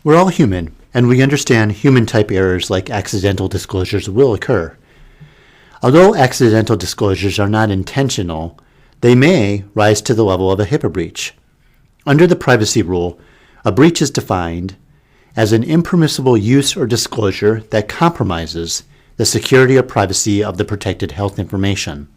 We're all human, and we understand human-type errors like accidental disclosures will occur. Although accidental disclosures are not intentional, they may rise to the level of a HIPAA breach. Under the privacy rule, a breach is defined as an impermissible use or disclosure that compromises the security or privacy of the protected health information.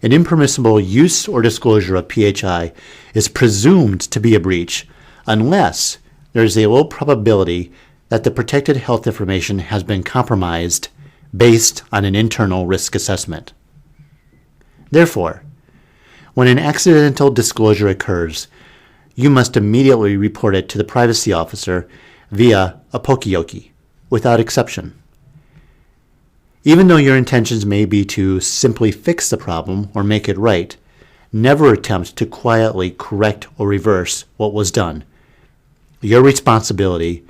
An impermissible use or disclosure of PHI is presumed to be a breach unless there is a low probability that the protected health information has been compromised based on an internal risk assessment. Therefore, when an accidental disclosure occurs, you must immediately report it to the privacy officer via a poka-yoke, without exception. Even though your intentions may be to simply fix the problem or make it right, never attempt to quietly correct or reverse what was done. Your responsibility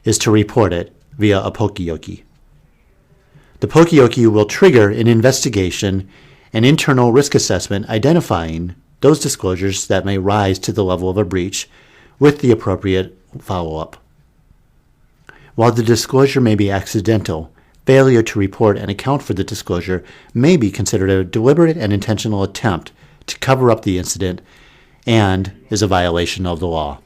is to report it via a poka-yoke. The poka-yoke will trigger an investigation and internal risk assessment identifying those disclosures that may rise to the level of a breach with the appropriate follow-up. While the disclosure may be accidental, failure to report and account for the disclosure may be considered a deliberate and intentional attempt to cover up the incident and is a violation of the law.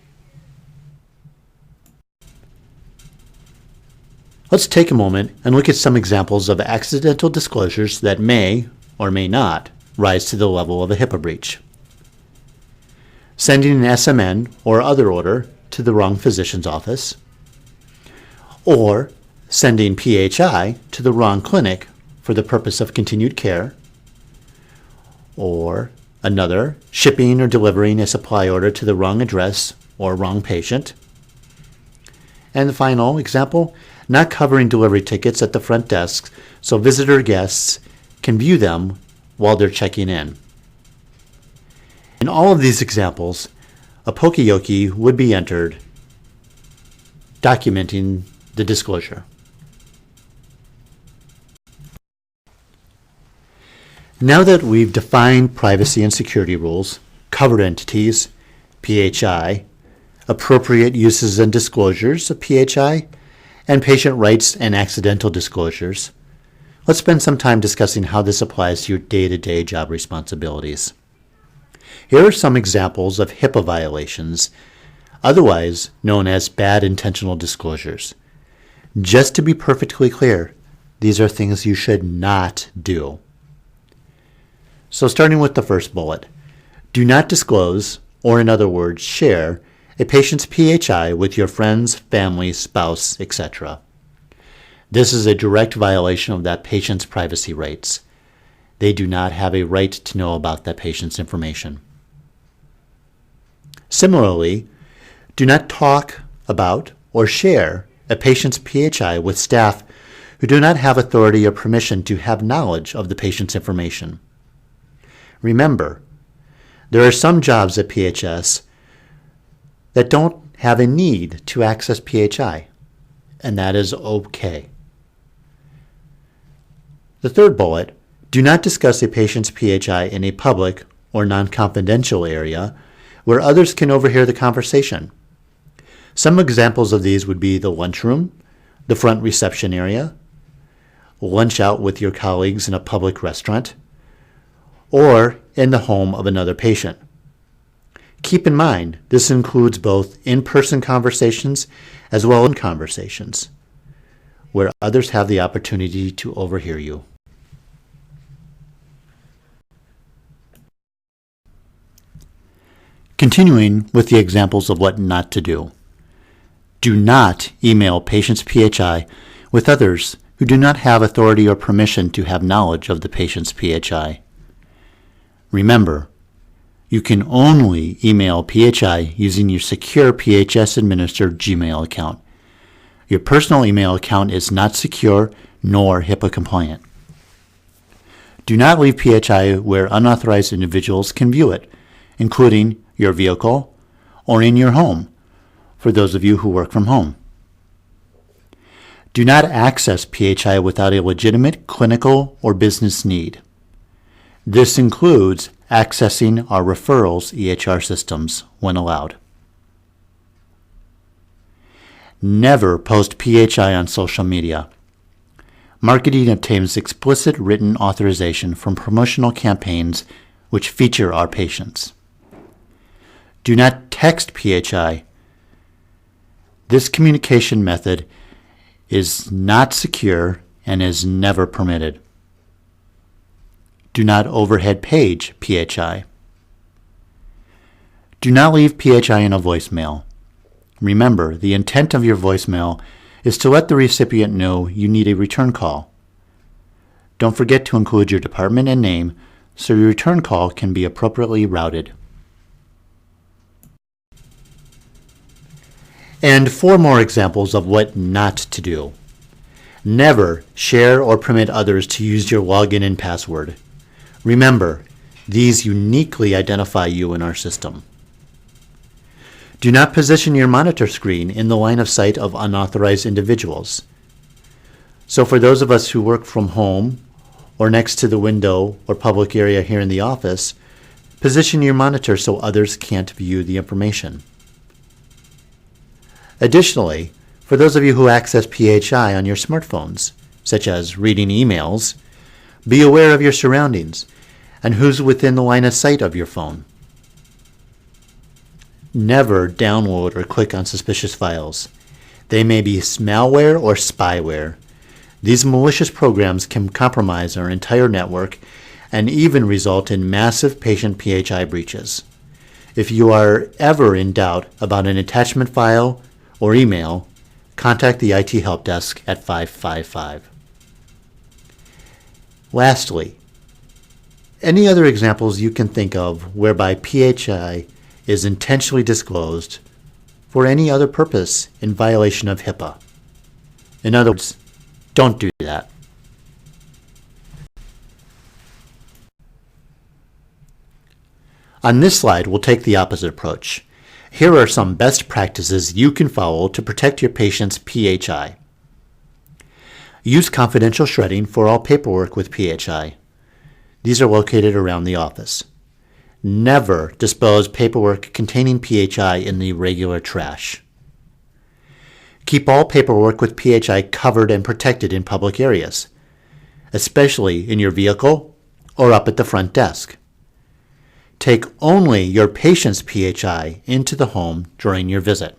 Let's take a moment and look at some examples of accidental disclosures that may or may not rise to the level of a HIPAA breach. Sending an SMN or other order to the wrong physician's office, or sending PHI to the wrong clinic for the purpose of continued care, or another, shipping or delivering a supply order to the wrong address or wrong patient. And the final example, not covering delivery tickets at the front desk so visitor guests can view them while they're checking in. In all of these examples, a poka-yoke would be entered documenting the disclosure. Now that we've defined privacy and security rules, covered entities, PHI, appropriate uses and disclosures of PHI, and patient rights and accidental disclosures, let's spend some time discussing how this applies to your day-to-day job responsibilities. Here are some examples of HIPAA violations, otherwise known as bad intentional disclosures. Just to be perfectly clear, these are things you should not do. So starting with the first bullet, do not disclose, or in other words, share, a patient's PHI with your friends, family, spouse, etc. This is a direct violation of that patient's privacy rights. They do not have a right to know about that patient's information. Similarly, do not talk about or share a patient's PHI with staff who do not have authority or permission to have knowledge of the patient's information. Remember, there are some jobs at PHS that don't have a need to access PHI, and that is okay. The third bullet, do not discuss a patient's PHI in a public or non-confidential area where others can overhear the conversation. Some examples of these would be the lunchroom, the front reception area, lunch out with your colleagues in a public restaurant, or in the home of another patient. Keep in mind, this includes both in-person conversations as well as conversations where others have the opportunity to overhear you. Continuing with the examples of what not to do. Do not email patient's PHI with others who do not have authority or permission to have knowledge of the patient's PHI. Remember, you can only email PHI using your secure PHS-administered Gmail account. Your personal email account is not secure nor HIPAA compliant. Do not leave PHI where unauthorized individuals can view it, including your vehicle or in your home, for those of you who work from home. Do not access PHI without a legitimate clinical or business need. This includes accessing our referrals EHR systems when allowed. Never post PHI on social media. Marketing obtains explicit written authorization from promotional campaigns which feature our patients. Do not text PHI. This communication method is not secure and is never permitted. Do not overhead page PHI. Do not leave PHI in a voicemail. Remember, the intent of your voicemail is to let the recipient know you need a return call. Don't forget to include your department and name so your return call can be appropriately routed. And 4 more examples of what not to do. Never share or permit others to use your login and password. Remember, these uniquely identify you in our system. Do not position your monitor screen in the line of sight of unauthorized individuals. So for those of us who work from home or next to the window or public area here in the office, position your monitor so others can't view the information. Additionally, for those of you who access PHI on your smartphones, such as reading emails, be aware of your surroundings and who's within the line of sight of your phone. Never download or click on suspicious files. They may be malware or spyware. These malicious programs can compromise our entire network and even result in massive patient PHI breaches. If you are ever in doubt about an attachment file or email, contact the IT Help Desk at 555. Lastly, any other examples you can think of whereby PHI is intentionally disclosed for any other purpose in violation of HIPAA. In other words, don't do that. On this slide, we'll take the opposite approach. Here are some best practices you can follow to protect your patient's PHI. Use confidential shredding for all paperwork with PHI. These are located around the office. Never dispose paperwork containing PHI in the regular trash. Keep all paperwork with PHI covered and protected in public areas, especially in your vehicle or up at the front desk. Take only your patient's PHI into the home during your visit.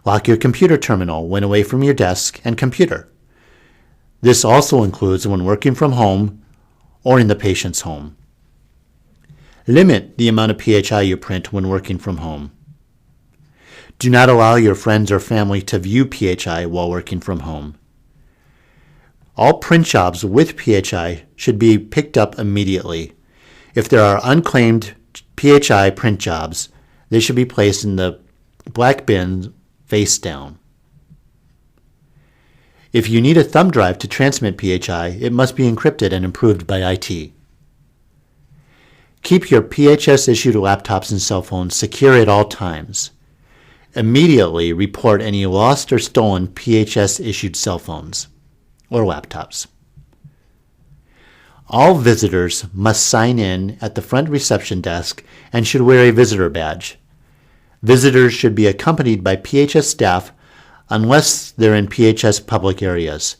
Lock your computer terminal when away from your desk and computer. This also includes when working from home or in the patient's home. Limit the amount of PHI you print when working from home. Do not allow your friends or family to view PHI while working from home. All print jobs with PHI should be picked up immediately. If there are unclaimed PHI print jobs, they should be placed in the black bin face down. If you need a thumb drive to transmit PHI, it must be encrypted and approved by IT. Keep your PHS-issued laptops and cell phones secure at all times. Immediately report any lost or stolen PHS-issued cell phones or laptops. All visitors must sign in at the front reception desk and should wear a visitor badge. Visitors should be accompanied by PHS staff unless they're in PHS public areas,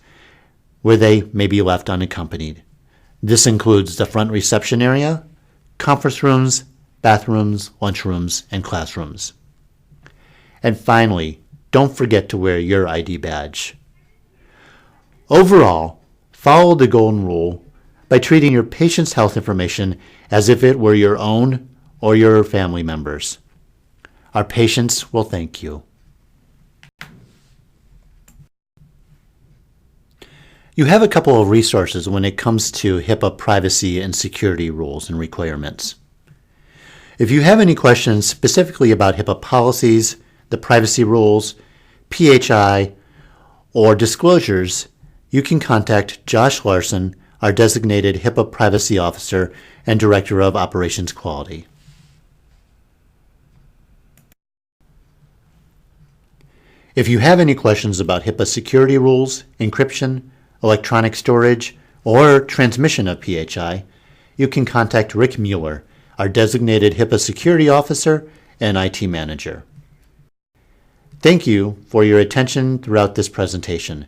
where they may be left unaccompanied. This includes the front reception area, conference rooms, bathrooms, lunchrooms, and classrooms. And finally, don't forget to wear your ID badge. Overall, follow the golden rule by treating your patient's health information as if it were your own or your family members. Our patients will thank you. You have a couple of resources when it comes to HIPAA privacy and security rules and requirements. If you have any questions specifically about HIPAA policies, the privacy rules, PHI, or disclosures, you can contact Josh Larson, our designated HIPAA Privacy Officer and Director of Operations Quality. If you have any questions about HIPAA security rules, encryption, electronic storage, or transmission of PHI, you can contact Rick Mueller, our designated HIPAA Security Officer and IT Manager. Thank you for your attention throughout this presentation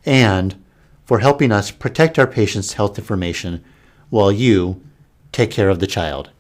and for helping us protect our patients' health information while you take care of the child.